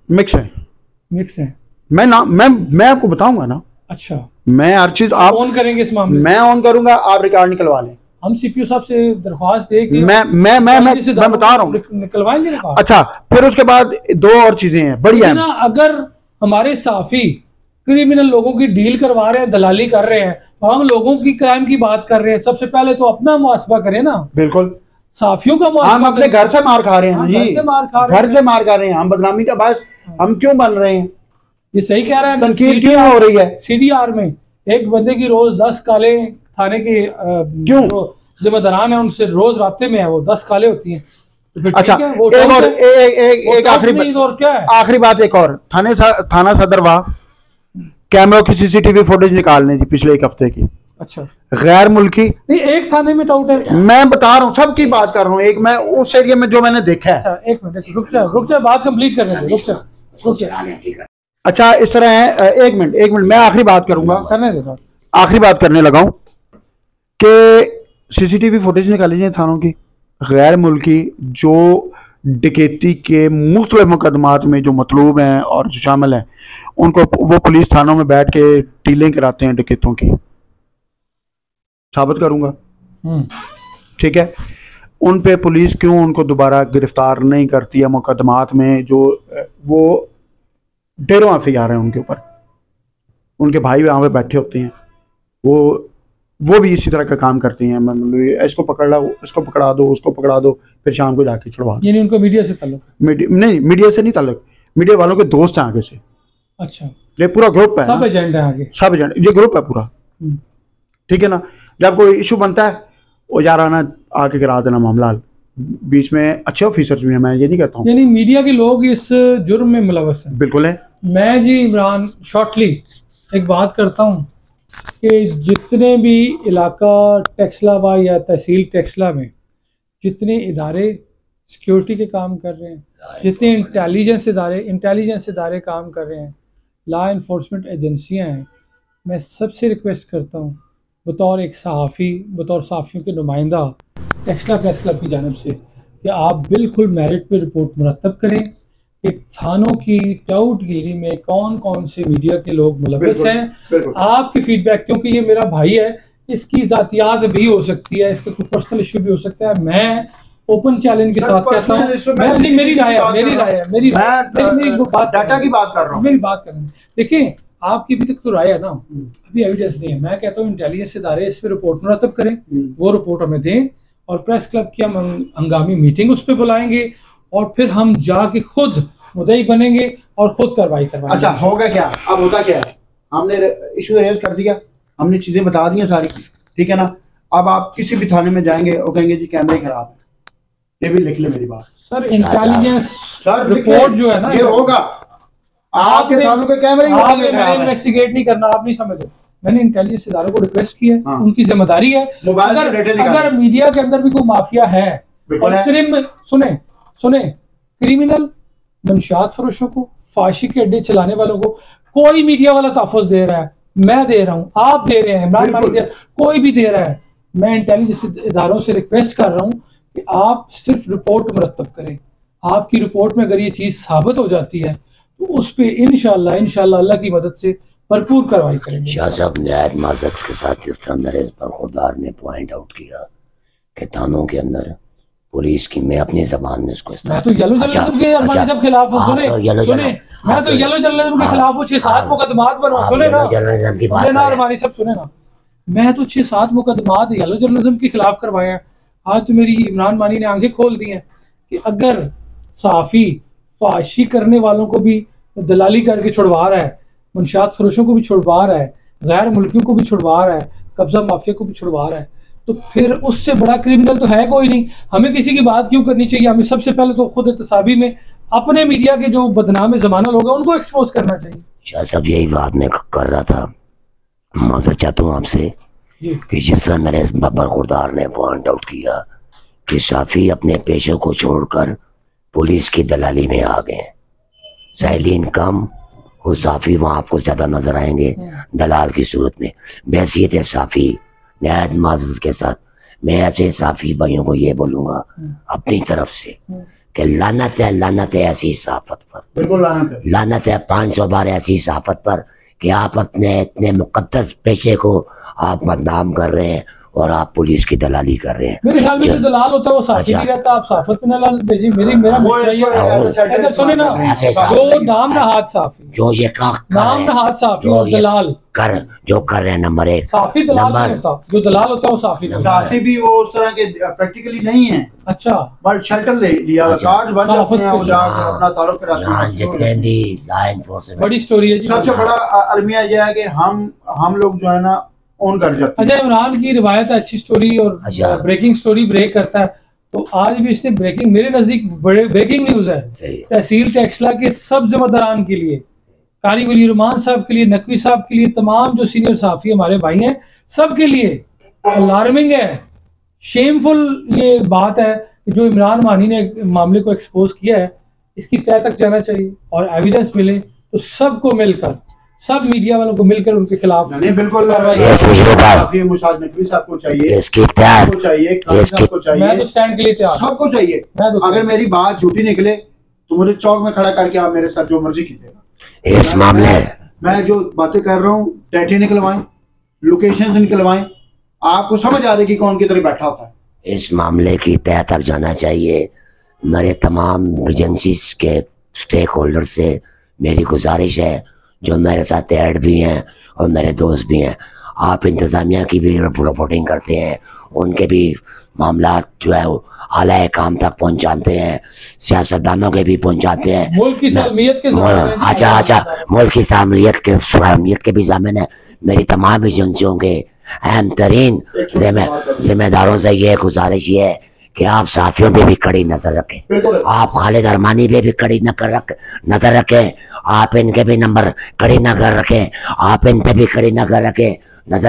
मिक्स है? मिक्स है। मैं आपको बताऊंगा ना। अच्छा, मैं हर चीज आप ऑन करेंगे इस मामले, मैं ऑन करूंगा, आप रिकॉर्ड निकलवा लें। हम सीपीओ साहब से दरख्वास्त दे के मैं बता रहा हूँ, निकलवाएंगे ना। अच्छा, फिर उसके बाद 2 और चीजें हैं बढ़िया ना, अगर हमारे साफी क्रिमिनल लोगों की डील करवा रहे हैं, दलाली कर रहे हैं, तो हम लोगों की क्राइम की बात कर रहे हैं, सबसे पहले तो अपना मुहासबा करें ना। बिल्कुल, साफियों का हम अपने घर से मार खा रहे हैं जी, घर से मार खा रहे हैं हम, बदनामी का बायस हम क्यों बन रहे हैं? ये सही कह रहे हैं, तनकीद क्यों हो रही है? सीडीआर में एक बंदे की रोज 10 काले थाने के क्यों जिम्मेदारान है उनसे रोज राब्ते में है, वो 10 काले होती हैं। अच्छा, एक आखिरी बात, एक और, थाना सदर वाह कैमरों की सीसीटीवी फुटेज निकालने जी पिछले 1 हफ्ते की। अच्छा, गैर मुल्की नहीं, एक थाने में डाउट है, मैं बता रहा हूँ, सबकी बात कर रहा हूँ, एक मैं उस एरिया में जो मैंने देखा है। अच्छा, एक मिनट रुक जा, बात कंप्लीट करने दे, रुक जा। अच्छा, इस तरह है, एक मिनट मैं आखिरी बात करूंगा, करने दे बात, आखिरी बात करने लगा हूं कि सीसीटीवी फुटेज निकाली जाए थानों की, गैर मुल्की जो डकैती के मुख्तलिफ मुकदमात में जो मतलूब हैं और जो शामिल हैं, उनको वो पुलिस थानों में बैठ के डीलिंग कराते हैं डकैतों की, साबित करूंगा, ठीक है। उन पे पुलिस क्यों उनको दोबारा गिरफ्तार नहीं करती है मुकदमात में, जो वो ढेरों एफआईआर हैं उनके ऊपर, उनके भाई वहाँ पे बैठे होते हैं, वो भी इसी तरह का काम करती हैं, इसको पकड़ लो, इसको पकड़ा दो, उसको पकड़ा दो, फिर शाम को जाके छुड़वा दो। यानी उनको मीडिया से ताल्लुक? नहीं, मीडिया से नहीं ताल्लुक, मीडिया वालों के दोस्त हैं आगे से। अच्छा, ये पूरा ग्रुप है, सब एजेंडा है आगे, सब एजेंडा, ये ग्रुप है पूरा, ठीक है ना। जब कोई इशू बनता है वो जा रहा ना आके करा देना मामला, बीच में अच्छे ऑफिसर्स भी हैं, मैं ये नहीं कहता हूँ। यानी मीडिया के लोग इस जुर्म में मुलव्वस हैं? बिल्कुल है। मैं जी इमरान शॉर्टली एक बात करता हूँ कि जितने भी इलाका टेक्सला या तहसील टेक्सला में जितने इदारे सिक्योरिटी के काम कर रहे हैं, जितने इंटेलिजेंस इदारे काम कर रहे हैं, लॉ इन्फोर्समेंट एजेंसियाँ हैं, मैं सबसे रिक्वेस्ट करता हूँ बतौर एक सहाफ़ी, बतौर सहाफ़ियों के नुमाइंदा टेक्सला प्रेस क्लब की जानिब से, कि आप बिल्कुल मेरिट पे रिपोर्ट मुरतब करें कि थानों की टाउटगिरी में कौन कौन से मीडिया के लोग मुलव्वस हैं। आपकी फीडबैक, क्योंकि ये मेरा भाई है, इसकी ज़ातियात भी हो सकती है, इसका कोई पर्सनल इशू भी हो सकता है, मैं ओपन चैलेंज के साथ कहता हूँ, मेरी राय है, मेरी डाटा की बात कर रहा हूँ, मेरी बात करें। देखिए, आपकी अभी तक तो राय है ना, अभी एविडेंस नहीं है। मैं कहता हूँ इंटेलिजेंस इदारे इस पर रिपोर्ट मुरतब करें, वो रिपोर्ट हमें दें, और प्रेस क्लब की हम हंगामी मीटिंग उस पर बुलाएंगे, और फिर हम जाके खुद मुद्दई बनेंगे और खुद कार्रवाई करवाएंगे। अच्छा, होगा क्या? अब होता क्या है, हमने इशू रेज कर दिया, हमने चीजें बता दी सारी, ठीक है ना। अब आप किसी भी थाने में जाएंगे और कहेंगे जी कैमरे खराब है, ये भी लिख ले मेरी बात सर। इंटेलिजेंस रिपोर्ट जो है ना, ये होगा, आपके थानों के कैमरे इन्वेस्टिगेट नहीं करना, आप नहीं समझे। मैंने इंटेलिजेंस इदारों को रिक्वेस्ट की है, उनकी जिम्मेदारी है। अगर मीडिया के अंदर भी कोई माफिया है, सुने क्रिमिनल मंशियात फरोशों को, फाशी के अड्डे चलाने वालों को कोई मीडिया वाला तहफ़्फ़ुज़ दे रहा है, मैं दे रहा हूँ, आप दे रहे हैं, इमरान मानी दे, कोई भी दे रहा है। मैं इंटेलिजेंस इदारों से रिक्वेस्ट कर रहा हूँ कि आप सिर्फ रिपोर्ट मुरतब करें। आपकी रिपोर्ट में अगर ये चीज़ साबित हो जाती है तो उस पर इंशाल्लाह अल्लाह की मदद से भरपूर कार्रवाई करेंगे। शाह साहब नहायत माजरत के साथ जिस तरह मेरे बरखुरदार ने पॉइंट आउट किया कि थानों के अंदर पुलिस की, मैं अपनी जबान में इसको मैं तो येलो जर्नलिज्म के अरमानी साहब खिलाफ हूं। सुने मैं तो येलो जर्नलिज्म के खिलाफ हूँ। 6-7 मुकदमात बनवा, सुने ना अरमानी साहब, सुने ना, मैं तो 6-7 मुकदमात येलो जर्नलिज्म के खिलाफ करवाए हैं। आज तो मेरी इमरान मानी ने आंखें खोल दी हैं कि अगर सहाफ़ी फाशी करने वालों को भी दलाली करके छुड़वा रहा है, मंशियात फरोशों को भी छुड़वा रहा है, गैर मुल्कियों को भी छुड़वा रहा है, कब्जा माफिया को भी छुड़वा रहा है, तो फिर उससे बड़ा क्रिमिनल तो है कोई नहीं। हमें किसी की बात क्यों करनी चाहिए? हमें सबसे पहले तो खुद एहतसाबी में अपने मीडिया के जो बदनाम ज़माना लोग हैं उनको एक्सपोज करना चाहिए। शाह साहब यही बात मैं कर रहा था। माजरत चाहता हूँ आपसे कि जिस तरह मेरे बरखुरदार ने पॉइंट आउट किया कि साफ़ी अपने पेशे को छोड़कर पुलिस की दलाली में आ गए, साइलिन कम वो साफ़ी वहाँ आपको ज़्यादा नजर आएंगे दलाल की सूरत में। बैसियत है साफ़ी नहायत माजरत के साथ मैं ऐसे साफ़ी भाइयों को ये बोलूँगा अपनी तरफ से कि लानत है ऐसी सहाफ़त पर, बिल्कुल लानत है 500 बार ऐसी सहाफ़त पर कि आप अपने इतने मुक़द्दस पेशे को आप बदनाम कर रहे हैं और आप पुलिस की दलाली कर रहे हैं। मेरे ख्याल में जो दलाल होता है वो साफ़ी नहीं रहता। आप सहाफ़त में ना भेजिए। मेरा मसला ये है, सुने ना, जो नाम नहाद साफ़ी, जो ये नाम नहाद साफ़ी और दलाल जो कर रहे हैं, नंबर 1 साफ़ी दलाल नहीं होता, जो दलाल होता है वो साफ़ी। साफ़ी भी वो उस तरह के प्रैक्टिकली नहीं है। अच्छा, बट शेल्टर ले लिया, कार्ड बन जाते हैं, अपना ताल्लुक कराते जितने भी लॉ एनफोर्समेंट। बड़ी स्टोरी है। सबसे बड़ा अलमिया यह है कि हम लोग जो है ना ऑन कर जाते हैं। अच्छा, इमरान की रिवायत है, अच्छी स्टोरी और ब्रेकिंग स्टोरी ब्रेक करता है। तो आज भी इसने ब्रेकिंग, मेरे नजदीक ब्रेकिंग न्यूज है तहसील टेक्सला के सब जिम्मेदारान के लिए, कारी वली रहमान साहब के लिए, नकवी साहब के लिए, तमाम जो सीनियर सहाफ़ी हमारे भाई हैं सब के लिए अलार्मिंग है, शेमफुल ये बात है कि जो इमरान मानी ने मामले को एक्सपोज किया है इसकी तह तक जाना चाहिए और एविडेंस मिले तो सबको मिलकर, सब मीडिया वालों को मिलकर उनके खिलाफ नहीं बिल्कुल मैं तो स्टैंड के लिए तैयार, सबको चाहिए। अगर मेरी बात झूठी निकले तो मुझे चौक में खड़ा करके आप मेरे साथ जो मर्जी कीजिएगा। इस मामले मैं जो बातें कर रहा हूँ डेटे निकलवाएं, लोकेशन निकलवाएं, आपको समझ आ रही कि कौन किधर बैठा होता है। इस मामले की तह तक जाना चाहिए। मेरे तमाम एजेंसीज के स्टेक होल्डर से मेरी गुजारिश है, जो मेरे साथ ऐड भी हैं और मेरे दोस्त भी हैं, आप इंतज़ामिया की भी रिपोर्टिंग करते हैं, उनके भी मामला जो है आला काम तक पहुंचाते हैं, सियासतदानों के भी पहुंचाते हैं। मुल्क की सालमियत के अच्छा मुल्क की सालमियत के भी ज़ामिन है। मेरी तमाम एजेंसियों के अहम तरीन जिम्मेदारों से ये गुजारिश ये है कि आप साथियों पे भी कड़ी नजर रखें, आप खालिद अरमानी पे भी कड़ी नजर रखें, आप इनके भी नंबर कड़ी नजर रखें, आप इन पे भी कड़ी नजर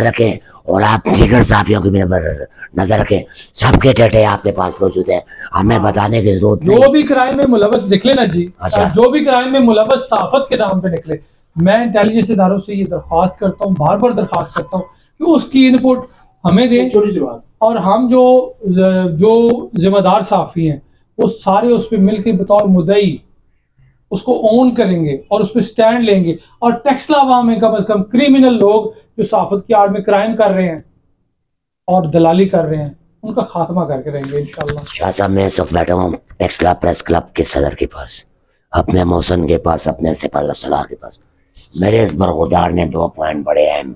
रखें और आप दीगर साथियों की भी नजर रखें। सबके डेटे आपके पास मौजूद है, हमें बताने की जरूरत नहीं। जो भी क्राइम में मुलव्वस निकले ना जी, अच्छा, जो भी क्राइम में मुलव्वस सहाफत के नाम पे निकले, मैं इंटेलिजेंस इदारों से ये दरख्वास्त करता हूँ, बार बार दरख्वास्त करता हूँ कि उसकी इनपुट हमें दें, छोटी सी बात, और हम जो जिम्मेदार साफ़ी हैं वो सारे उस पर मिल के बतौर मुद्दई उसको ओन करेंगे और उस पर स्टैंड लेंगे। और टेक्सला में कम से कम क्रिमिनल लोग जो सहाफत की आड़ में क्राइम कर रहे हैं और दलाली कर रहे हैं उनका खात्मा करके रहेंगे इंशाल्लाह। शाह साहब मैं इस वक्त बैठा हूँ टेक्सला प्रेस क्लब के सदर के पास, अपने मौसन के पास, अपने सिपाही सलार के पास। मेरे इस बरगुरदार ने 2 पॉइंट बड़े अहम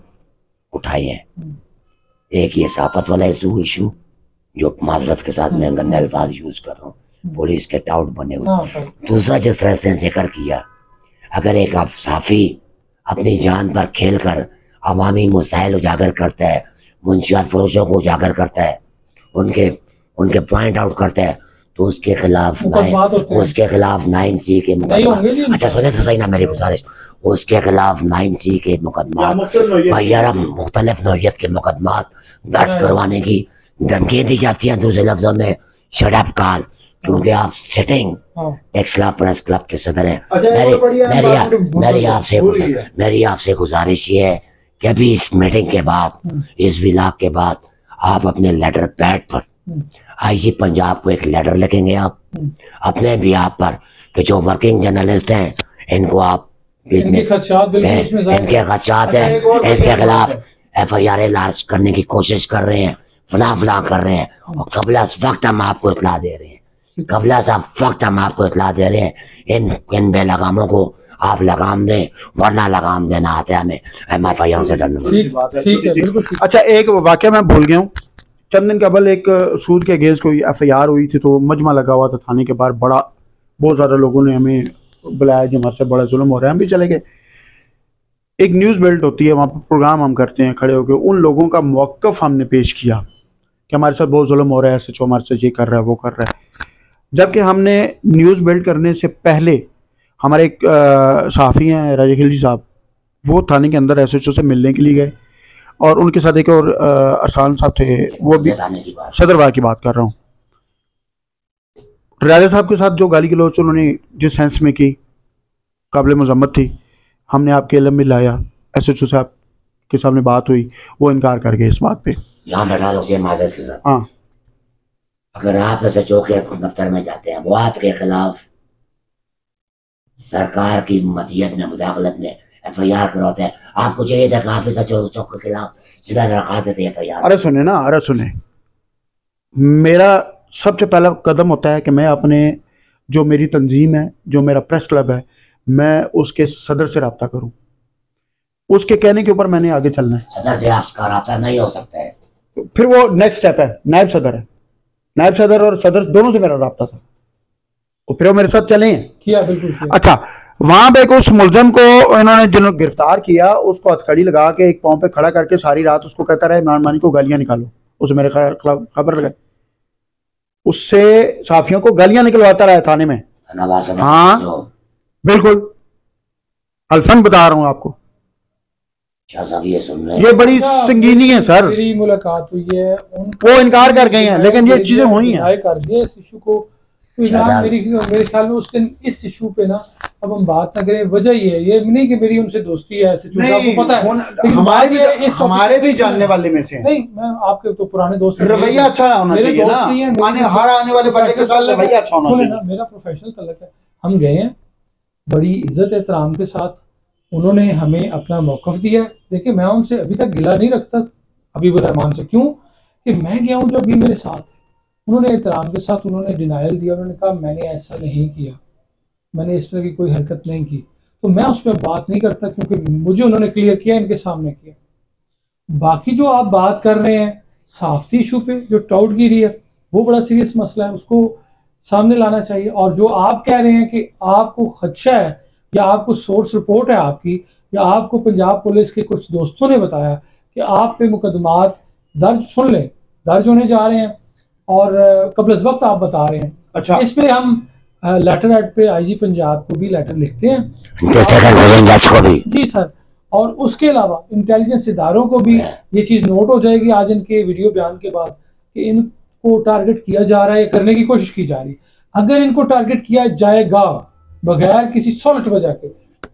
उठाए हैं। एक ये सहाफत वाला इशू जो माजरत के साथ मैं गंदे अल्फाज यूज कर रहा हूँ, पुलिस के टाउट बने हुए। दूसरा जिस तरह से जिक्र किया, अगर एक साफ़ी अपनी जान पर खेल कर अवामी मसाइल उजागर करता है, मुंशियात फरोशों को उजागर करता है, उनके पॉइंट आउट करता है, तो उसके खिलाफ 9C के मुकदमा, अच्छा सुने तो सही ना मेरी गुजारिश, उसके खिलाफ 9C के मुकदमा, मुख्तलिफ नौइयत के मुकदमा दर्ज करवाने की धमकी दी जाती है। दूसरे लफ्जों में शट अप कॉल, क्योंकि आप सिटिंग टेक्सला प्रेस क्लब के सदर हैं। मेरी आपसे गुजारिश ये है कि अभी इस मीटिंग के बाद, इस विलाग के बाद आप अपने लेटर पैड पर आईजी पंजाब को एक लेटर लिखेंगे आप अपने भी आप पर कि जो वर्किंग जर्नलिस्ट हैं इनको आप इनके खदशात बिल्कुल इसमें जाहिर इनके खदशात हैं, इनके खिलाफ FIR लार्ज करने की कोशिश कर रहे हैं, फला कर रहे हैं, और कबला वक्त हम आपको इतला दे रहे हैं, कबला सा वक्त हम आपको इतला दे रहे हैं, इन बेलगामों को आप लगाम दें, वरना लगाम देना आता है हमें FIR से डरना। ठीक है, बिल्कुल ठीक। अच्छा, एक वाकया मैं भूल गया हूँ। चंद दिन कबल एक सूद के अगेंस्ट कोई FIR हुई थी, तो मजमा लगा हुआ था थाने के बाहर, बहुत ज़्यादा लोगों ने हमें बुलाया कि हमारे से बड़ा जुल्म हो रहा है, हम भी चले गए। एक न्यूज़ बेल्ट होती है, वहाँ पर प्रोग्राम हम करते हैं खड़े होकर, उन लोगों का मौक़िफ़ हमने पेश किया कि हमारे साथ बहुत जुल्म हो रहा है, SHO हमारे साथ ये कर रहा है, वो कर रहा है। जबकि हमने न्यूज़ बेल्ट करने से पहले हमारे एक सहाफ़ी हैं राजा खिलजी साहब, वो थाने के अंदर SHO से मिलने के लिए गए, और उनके साथ एक और अरसान साहब थे, वो भी सदरवाह की बात कर रहा हूँ। राजा साहब के साथ जो गाली गलौच उन्होंने जिस सेंस में की, काबिल मज़म्मत थी। हमने आपके इल्म में लाया, SHO साहब के सामने बात हुई, वो इनकार कर गए इस बात पे। यहाँ बैठा लोग माजरत के साथ, हाँ, अगर आप SHO के दफ्तर में जाते हैं, वो आपके खिलाफ सरकार की मदीयत में, मुदाखलत में FIR करवाते हैं, आपको चाहिए था कि आप SHO के खिलाफ सीधा दरखास्त देते FIR। अरे सुने, मेरा सबसे पहला कदम होता है कि मैं अपने, जो मेरी तंजीम है, जो मेरा प्रेस क्लब है, मैं उसके सदर से रब्ता करूं, उसके कहने के ऊपर मैंने आगे चलना है। सदर से आपका रब्ता नहीं हो सकता है, फिर वो नेक्स्ट स्टेप है, नायब सदर है, नायब सदर और सदर दोनों से मेरा रब्ता था, और फिर वो मेरे साथ चले हैं। किया, बिल्कुल किया। अच्छा, वहां पे उस मुलजम को इन्होंने जिन्होंने गिरफ्तार किया, उसको हथकड़ी लगा के एक पाँव पे खड़ा करके सारी रात उसको कहता रहा इमरान मानी को गालियां निकालो, उसे मेरे खिलाफ खबर लगाई, उससे साफियों को गालियां निकलवाता रहा थाने में। हाँ बिल्कुल, अल्फन बता रहा हूँ आपको, ये सुन रहे ये बड़ी संगीनी है सर। मेरी मुलाकात हुई है, वो इनकार कर गए हैं, लेकिन ये चीजें हुई हैं। कर दिया इस इशू को, मेरे ख्याल में उस दिन इस इशू पे ना अब हम बात ना करें। वजह ये नहीं कि मेरी उनसे दोस्ती है, आपको पता है, हमारे भी जानने वाले में से नहीं, मैं आपके तो पुराने दोस्त, रवैया अच्छा होना चाहिए ना, हर आने वाले बंदे के साथ रवैया अच्छा होना चाहिए। मेरा प्रोफेशनल तल्लुक है, हम गए हैं बड़ी इज्जत एहतराम के साथ, उन्होंने हमें अपना मौक़िफ़ दिया। देखिए, मैं उनसे अभी तक गिला नहीं रखता हबीबुर रहमान से, क्यों कि मैं गया हूँ जो अभी मेरे साथ है। उन्होंने एहतराम के साथ उन्होंने डिनाइल दिया, उन्होंने कहा मैंने ऐसा नहीं किया, मैंने इस तरह की कोई हरकत नहीं की, तो मैं उस पर बात नहीं करता, क्योंकि मुझे उन्होंने क्लियर किया, इनके सामने किया। बाकी जो आप बात कर रहे हैं सहाफ़ती इशू पे, जो टाउटगिरी है, वो बड़ा सीरियस मसला है, उसको सामने लाना चाहिए। और जो आप कह रहे हैं कि आपको खदशा है, या आपको सोर्स रिपोर्ट है आपकी, या आपको पंजाब पुलिस के कुछ दोस्तों ने बताया कि आप पे मुकदमात दर्ज, सुन लें, दर्ज होने जा रहे हैं, और कबल अज़ वक्त आप बता रहे हैं। अच्छा, इस पे हम लेटर हेड पे IG पंजाब को भी लेटर लिखते हैं जी सर, और उसके अलावा इंटेलिजेंस इदारों को भी ये चीज़ नोट हो जाएगी आज इनके वीडियो बयान के बाद कि इनको टारगेट किया जा रहा है, करने की कोशिश की जा रही है। अगर इनको टारगेट किया जाएगा बगैर किसी सॉलिड वजह के,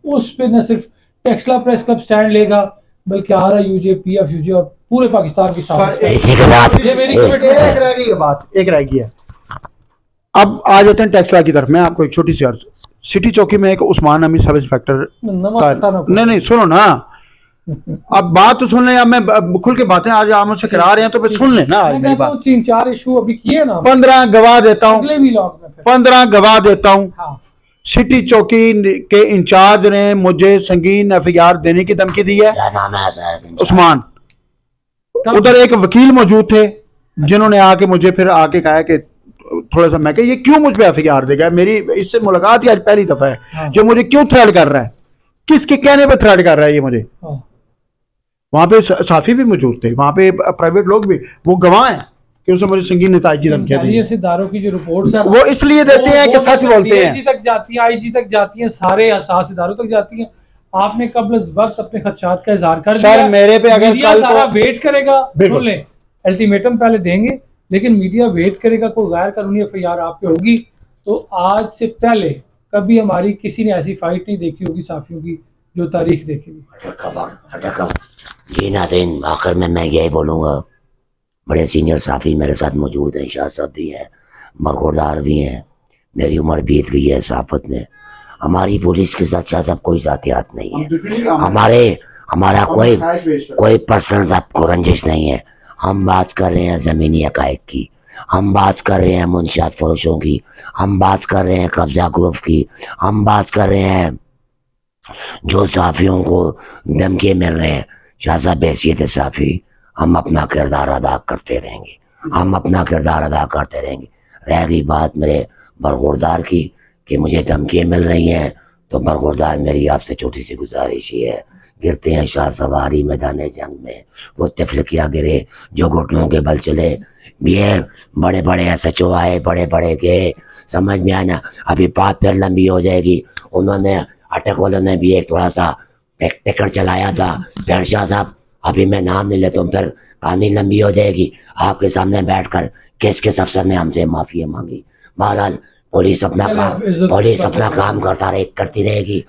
उस पर न सिर्फ टेक्सला प्रेस क्लब स्टैंड लेगा, बल्कि RIUJ, PFUJ और पूरे पाकिस्तान की साथ। ये मेरी एक रह गई है। अब आ जाते हैं टेक्सला की तरफ। मैं आपको एक छोटी सी अर्ज, सिटी चौकी में एक उस्मान अमीर सब इंस्पेक्टर, नहीं सुनो ना, अब बात तो सुन ले, अब मैं खुल के बातें आज आप मुझसे करा रहे हैं तो फिर सुन ले ना। आज मेरी बात, 3-4 इशू अभी किए ना, 15 गवाह देता हूँ, 15 गवाह देता हूँ। सिटी चौकी के इंचार्ज ने मुझे संगीन FIR देने की धमकी दी है, उस्मान। उधर एक वकील मौजूद थे जिन्होंने आके मुझे फिर आके कहा कि थोड़ा सा, मैं कहा ये क्यों मुझ पे FIR देगा, मेरी इससे मुलाकात ही आज पहली दफा है, जो मुझे क्यों थ्रेड कर रहा है, किसके कहने पे थ्रेड कर रहा है ये मुझे। वहां पे साफी भी मौजूद थे, वहां पे प्राइवेट लोग भी, वो गवाह हैं कि उसने मुझे संगीन नेताजी की धमकियां दी। इदारों की जो रिपोर्ट्स है वो इसलिए देते हैं कि सच बोलते हैं, DIG तक जाती है, IG तक जाती है, सारे हसास इदारों तक जाती है। आपने कबल वक्त अपने खदशात का इजहार कर दिया। सर मेरे पे अगर मीडिया सारा वेट करेगा, सुन लें, अल्टीमेटम पहले देंगे, लेकिन मीडिया वेट करेगा, कोई गैर कानूनी FIR आप पे होगी तो आज से पहले कभी हमारी किसी ने ऐसी फाइट नहीं देखी होगी साफियों की जो तारीख देखेगी। जी नाज़रीन, आखिर में मैं यही बोलूँगा, बड़े सीनियर साफ़ी मेरे साथ मौजूद हैं, शाह साहब भी हैं, बरखुरदार भी हैं। मेरी उम्र बीत गई है सहाफ़त में। हमारी पुलिस के साथ शाह साहब कोई ज़ातियात नहीं है। हमारा कोई पर्सनल आपको रंजिश नहीं है। हम बात कर रहे हैं ज़मीनी हक़ाइक़ की, हम बात कर रहे हैं मुंशियात फरोशों की, हम बात कर रहे हैं कब्ज़ा ग्रुप की, हम बात कर रहे हैं जो सहाफ़ियों को धमकी मिल रहे हैं। शाह साहब हैसियत सहाफ़ी हम अपना किरदार अदा करते रहेंगे, हम अपना किरदार अदा करते रहेंगे। रह गई बात मेरे बरखुरदार की कि मुझे धमकियाँ मिल रही हैं, तो बरखुरदार मेरी आपसे छोटी सी गुजारिश ही है, गिरते हैं शाह सवारी मैदान जंग में, वो तिफल क्या गिरे जो घुटनों के बल चले। ये बड़े बड़े SHO आए, बड़े बड़े गए, समझ में आया ना। अभी बात फिर लंबी हो जाएगी। उन्होंने अटक वालों ने भी एक थोड़ा सा टिकट चलाया था। फिर शाह साहब, अभी मैं नाम नहीं लेता हूँ, फिर कहानी लंबी हो जाएगी। आपके सामने बैठकर किस अफसर ने हमसे माफ़ी मांगी। बहरहाल पुलिस अपना काम करती रहेगी।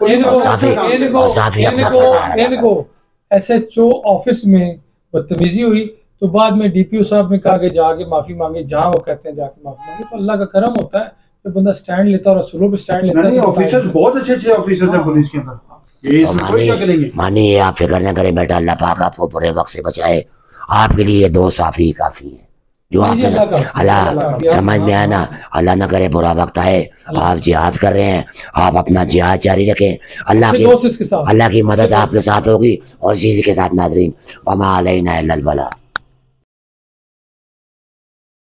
SHO ऑफिस में बदतमीजी हुई तो बाद में DPO साहब ने कहा कि जाके माफी मांगे, जहाँ वो कहते हैं जाके माफी मांगे। तो अल्लाह का करम होता है कि बंदा स्टैंड लेता है और असूलों पे स्टैंड लेता है। ऑफिसर्स बहुत अच्छे ऑफिसर्स हैं पुलिस के अंदर। मानिए, आप फिक्र न करें बेटा, अल्लाह पाक आपको बुरे वक्त से बचाए। आपके लिए 2 साफ़ी काफ़ी है। जो आपने अल्लाह समझ में आया ना, अल्लाह ना करे बुरा वक्त आए। आप जिहाद कर रहे हैं, आप अपना जिहाद जारी रखें। अल्लाह की मदद आपके साथ होगी। और इसी के साथ नाज़रीन, वमा अलैना इल्लल बलाग।